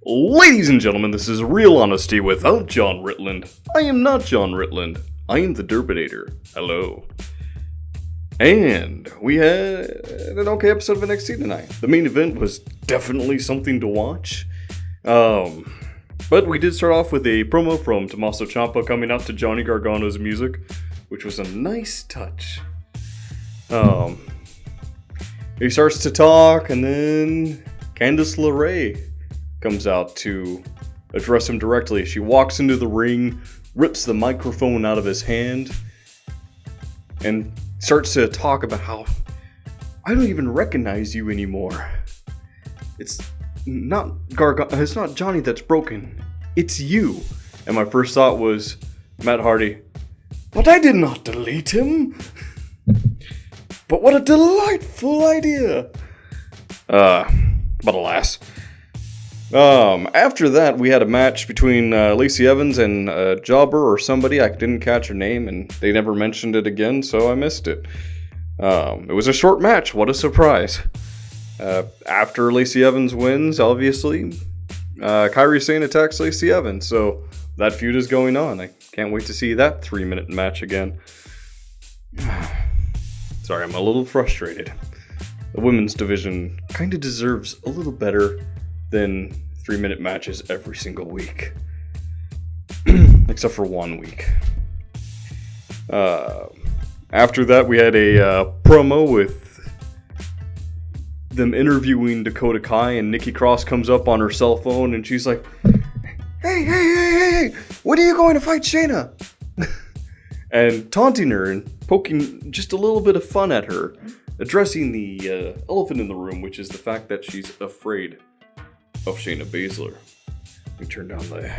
Ladies and gentlemen, this is Real Honesty without Jonn Ritland. I am not Jonn Ritland. I am the Derbinator. Hello. And we had an okay episode of NXT tonight. The main event was definitely something to watch. But we did start off with a promo from Tommaso Ciampa coming out to Johnny Gargano's music, which was a nice touch. He starts to talk, and then Candice LeRae comes out to address him directly. She walks into the ring, rips the microphone out of his hand, and starts to talk about how I don't even recognize you anymore. It's not it's not Johnny that's broken. It's you. And my first thought was, Matt Hardy, but I did not delete him. But what a delightful idea. But alas. After that, we had a match between Lacey Evans and Jobber or somebody. I didn't catch her name, and they never mentioned it again, so I missed it. It was a short match. What a surprise. After Lacey Evans wins, obviously, Kairi Sane attacks Lacey Evans, so that feud is going on. I can't wait to see that 3-minute match again. Sorry, I'm a little frustrated. The women's division kind of deserves a little better than 3-minute matches every single week. Except for 1 week. After that, we had a promo with them interviewing Dakota Kai, and Nikki Cross comes up on her cell phone, and she's like, Hey, when are you going to fight Shayna? And taunting her and poking just a little bit of fun at her, addressing the elephant in the room, which is the fact that she's afraid of Shayna Baszler. Let me turn down the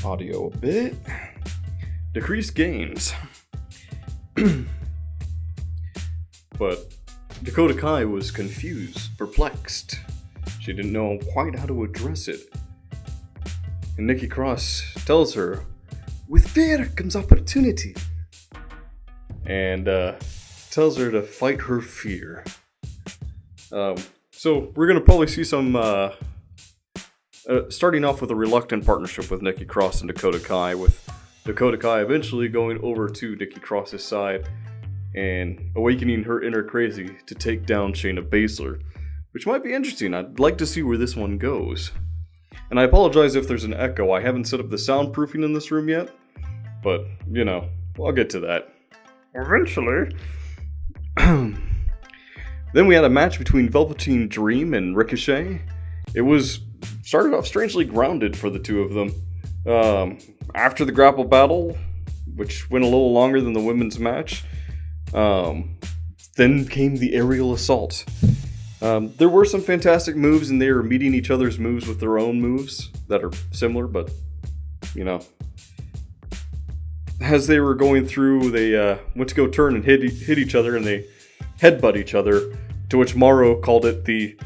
audio a bit. Decrease gains. But Dakota Kai was confused, perplexed. She didn't know quite how to address it. And Nikki Cross tells her, with fear comes opportunity. And tells her to fight her fear. So we're going to probably see some, starting off with a reluctant partnership with Nikki Cross and Dakota Kai, with Dakota Kai eventually going over to Nikki Cross's side and awakening her inner crazy to take down Shayna Baszler, which might be interesting. I'd like to see where this one goes. And I apologize if there's an echo. I haven't set up the soundproofing in this room yet, but, you know, I'll get to that eventually. Then we had a match between Velveteen Dream and Ricochet. It started off strangely grounded for the two of them. After the grapple battle, which went a little longer than the women's match, then came the aerial assault. There were some fantastic moves, and they were meeting each other's moves with their own moves that are similar, but, you know. As they were going through, they went to go turn and hit each other, and they headbutt each other, to which Morrow called it the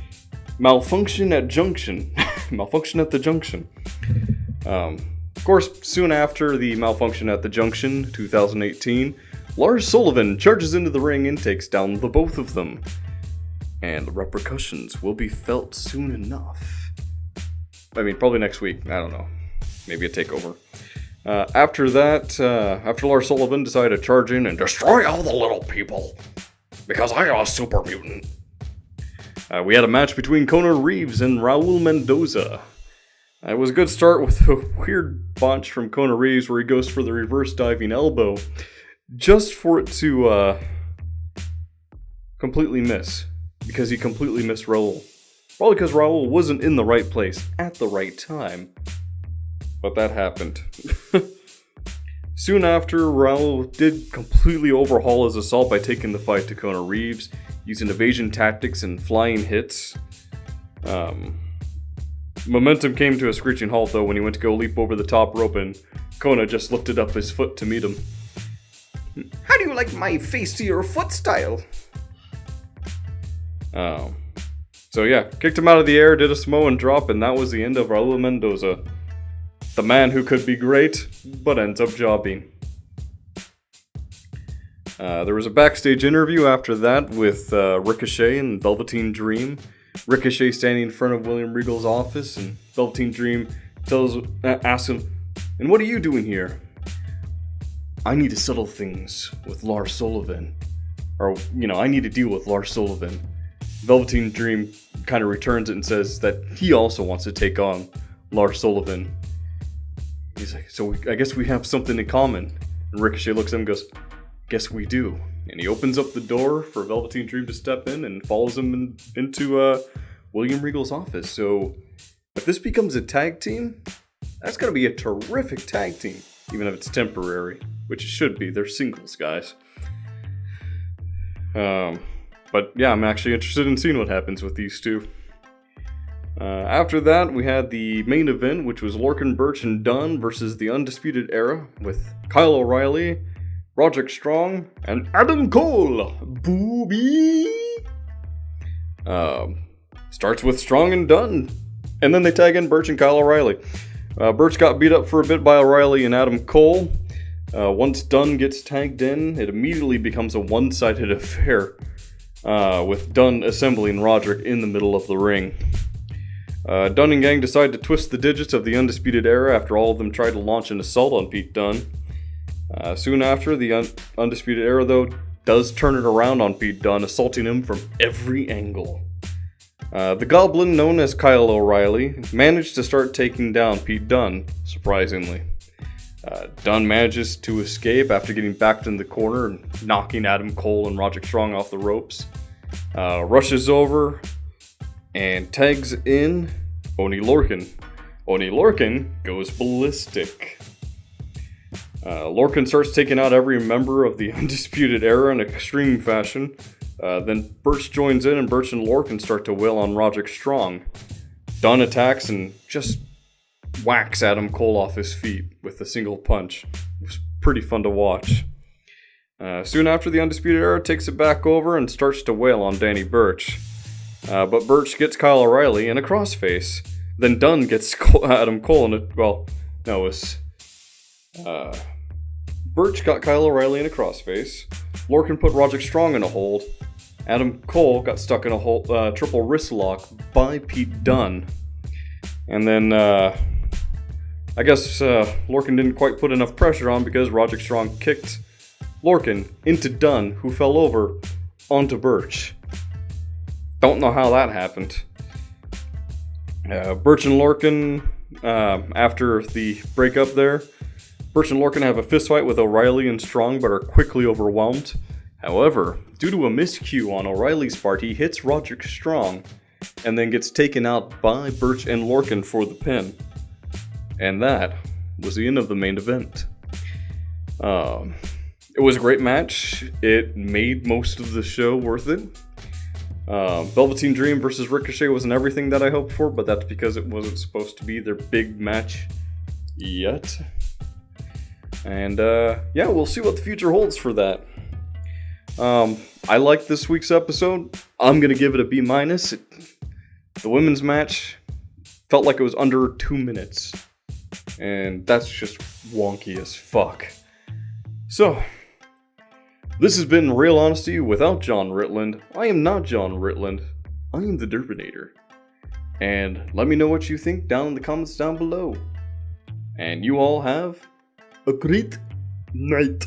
malfunction at junction. Malfunction at the junction. Of course, soon after the malfunction at the junction, 2018, Lars Sullivan charges into the ring and takes down the both of them. And the repercussions will be felt soon enough. I mean, probably next week. I don't know. Maybe a takeover. After that, after Lars Sullivan decided to charge in and destroy all the little people, because I am a super mutant, we had a match between Conor Reeves and Raul Mendoza. It was a good start with a weird botch from Conor Reeves where he goes for the reverse diving elbow, just for it to completely miss, because he completely missed Raul. Probably because Raul wasn't in the right place at the right time. But that happened. Soon after, Raul did completely overhaul his assault by taking the fight to Conor Reeves, using evasion tactics and flying hits. Momentum came to a screeching halt, though, when he went to go leap over the top rope, and Kona just lifted up his foot to meet him. How do you like my face to your foot style? So yeah, kicked him out of the air, did a Samoan drop, and that was the end of Raul Mendoza. The man who could be great, but ends up jobbing. There was a backstage interview after that with Ricochet and Velveteen Dream, Ricochet standing in front of William Regal's office, and Velveteen Dream asks him, "And what are you doing here?" "I need to settle things with Lars Sullivan. Or, I need to deal with Lars Sullivan." Velveteen Dream kind of returns it and says that he also wants to take on Lars Sullivan. He's like, "So I guess we have something in common." And Ricochet looks at him and goes, "Guess we do." And he opens up the door for Velveteen Dream to step in and follows him into William Regal's office. So if this becomes a tag team, that's going to be a terrific tag team, even if it's temporary, which it should be. They're singles, guys. But yeah, I'm actually interested in seeing what happens with these two. After that, we had the main event, which was Lorcan, Burch, and Dunn versus the Undisputed Era with Kyle O'Reilly, Roderick Strong, and Adam Cole. Booby! Starts with Strong and Dunn, and then they tag in Burch and Kyle O'Reilly. Burch got beat up for a bit by O'Reilly and Adam Cole. Once Dunn gets tagged in, it immediately becomes a one-sided affair, with Dunn assembling Roderick in the middle of the ring. Dunn and gang decide to twist the digits of the Undisputed Era after all of them tried to launch an assault on Pete Dunne. Soon after, the Undisputed Era, though, does turn it around on Pete Dunne, assaulting him from every angle. The Goblin, known as Kyle O'Reilly, managed to start taking down Pete Dunne, surprisingly. Dunn manages to escape after getting backed in the corner and knocking Adam Cole and Roderick Strong off the ropes. Rushes over and tags in Oney Lorcan. Oney Lorcan goes ballistic. Lorcan starts taking out every member of the Undisputed Era in extreme fashion. Then Burch joins in, and Burch and Lorcan start to wail on Roderick Strong. Dunn attacks and just whacks Adam Cole off his feet with a single punch. It was pretty fun to watch. Soon after, the Undisputed Era takes it back over and starts to wail on Danny Burch. But Burch gets Kyle O'Reilly in a crossface. Then Dunn gets Adam Cole in it. Well, no, it was Burch got Kyle O'Reilly in a crossface. Lorcan put Roderick Strong in a hold. Adam Cole got stuck in a triple wrist lock by Pete Dunne. And then, I guess Lorcan didn't quite put enough pressure on because Roderick Strong kicked Lorcan into Dunne, who fell over onto Burch. Don't know how that happened. Burch and Lorcan, after the breakup there, Burch and Lorcan have a fistfight with O'Reilly and Strong, but are quickly overwhelmed. However, due to a miscue on O'Reilly's part, he hits Roderick Strong, and then gets taken out by Burch and Lorcan for the pin. And that was the end of the main event. It was a great match. It made most of the show worth it. Velveteen Dream versus Ricochet wasn't everything that I hoped for, but that's because it wasn't supposed to be their big match yet. And yeah, we'll see what the future holds for that. I liked this week's episode. I'm gonna give it a B-. The women's match felt like it was under 2 minutes, and that's just wonky as fuck. So, this has been Real Honesty without Jonn Ritland. I am not Jonn Ritland. I am the Derpinator. And let me know what you think down in the comments down below. And you all have a great night.